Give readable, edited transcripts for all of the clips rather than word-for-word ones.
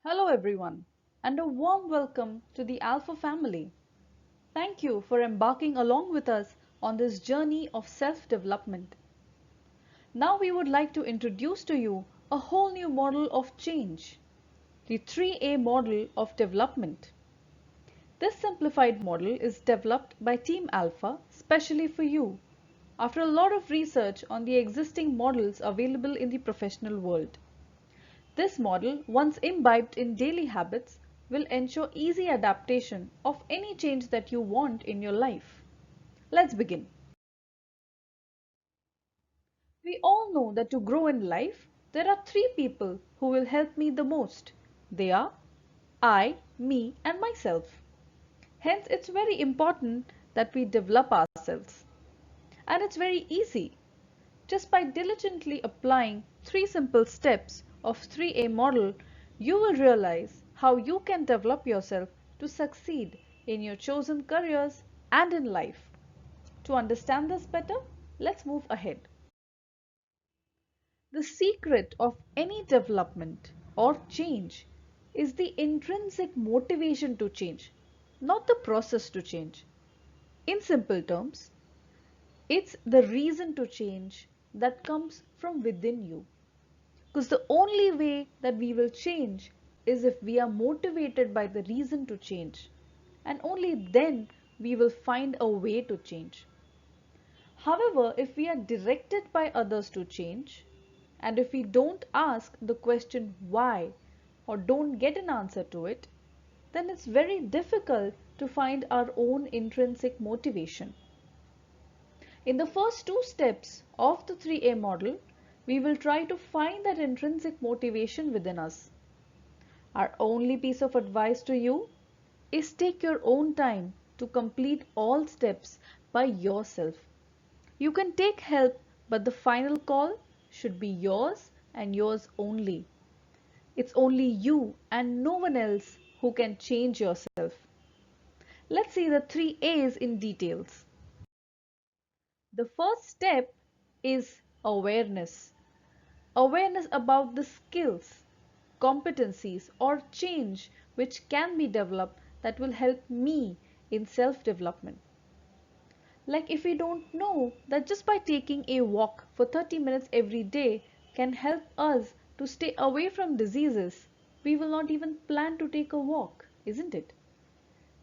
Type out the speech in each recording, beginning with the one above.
Hello everyone, and a warm welcome to the Alpha family. Thank you for embarking along with us on this journey of self-development. Now we would like to introduce to you a whole new model of change, the 3A model of development. This simplified model is developed by Team Alpha specially for you after a lot of research on the existing models available in the professional world. This model, once imbibed in daily habits, will ensure easy adaptation of any change that you want in your life. Let's begin. We all know that to grow in life, there are three people who will help me the most. They are I, me, and myself. Hence, it's very important that we develop ourselves. And it's very easy. Just by diligently applying three simple steps of 3A model, you will realize how you can develop yourself to succeed in your chosen careers and in life. To understand this better, let's move ahead. The secret of any development or change is the intrinsic motivation to change, not the process to change. In simple terms, it's the reason to change that comes from within you. Because the only way that we will change is if we are motivated by the reason to change. And only then we will find a way to change. However, if we are directed by others to change, and if we don't ask the question why or don't get an answer to it, then it's very difficult to find our own intrinsic motivation. In the first two steps of the 3A model, we will try to find that intrinsic motivation within us. Our only piece of advice to you is take your own time to complete all steps by yourself. You can take help, but the final call should be yours and yours only. It's only you and no one else who can change yourself. Let's see the three A's in details. The first step is awareness. Awareness about the skills, competencies, or change which can be developed that will help me in self-development. Like if we don't know that just by taking a walk for 30 minutes every day can help us to stay away from diseases, we will not even plan to take a walk, isn't it?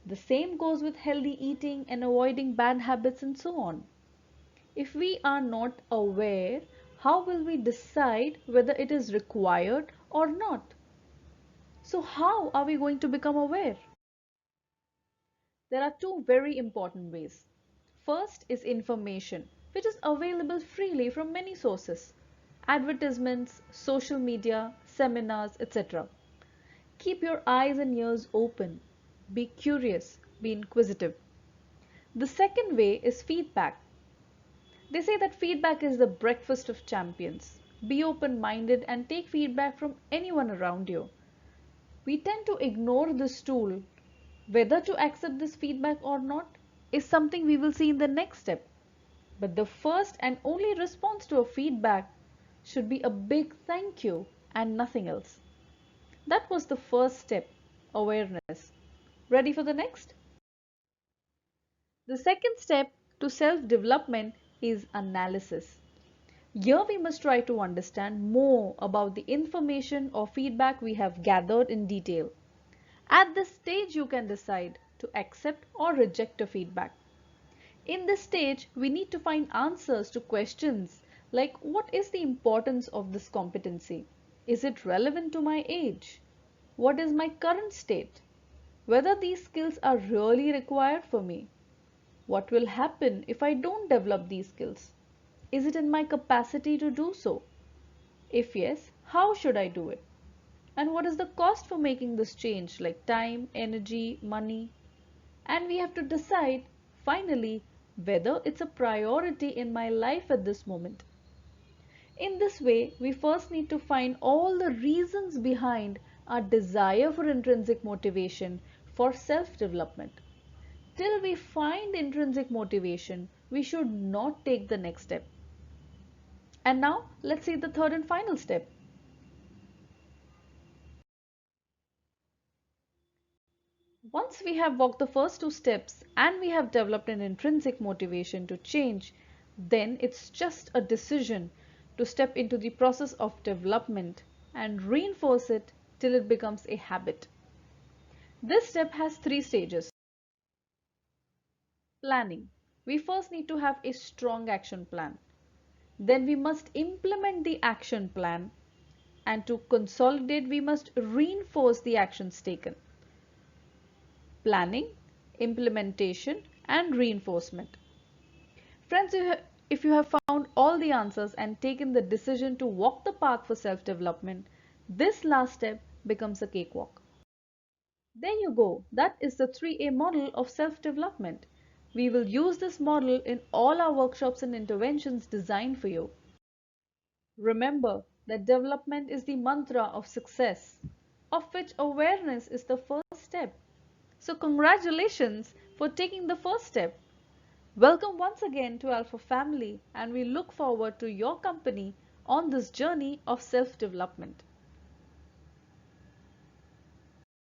The same goes with healthy eating and avoiding bad habits and so on. If we are not aware, how will we decide whether it is required or not? So how are we going to become aware? There are two very important ways. First is information, which is available freely from many sources. Advertisements, social media, seminars, etc. Keep your eyes and ears open. Be curious, be inquisitive. The second way is feedback. They say that feedback is the breakfast of champions. Be open-minded and take feedback from anyone around you. We tend to ignore this tool. Whether to accept this feedback or not is something we will see in the next step. But the first and only response to a feedback should be a big thank you and nothing else. That was the first step, awareness. Ready for the next? The second step to self-development is analysis. Here we must try to understand more about the information or feedback we have gathered in detail. At this stage you can decide to accept or reject a feedback. In this stage we need to find answers to questions like what is the importance of this competency? Is it relevant to my age? What is my current state? Whether these skills are really required for me? What will happen if I don't develop these skills? Is it in my capacity to do so? If yes, how should I do it? And what is the cost for making this change, like time, energy, money? And we have to decide, finally, whether it's a priority in my life at this moment. In this way, we first need to find all the reasons behind our desire for intrinsic motivation for self-development. Till we find intrinsic motivation, we should not take the next step. And now let's see the third and final step. Once we have walked the first two steps and we have developed an intrinsic motivation to change, then it's just a decision to step into the process of development and reinforce it till it becomes a habit. This step has three stages. Planning. We first need to have a strong action plan. Then we must implement the action plan, and to consolidate we must reinforce the actions taken. Planning, implementation and reinforcement. Friends, if you have found all the answers and taken the decision to walk the path for self-development, this last step becomes a cakewalk. There you go. That is the 3A model of self-development. We will use this model in all our workshops and interventions designed for you. Remember that development is the mantra of success, of which awareness is the first step. So congratulations for taking the first step. Welcome once again to Alpha Family, and we look forward to your company on this journey of self-development.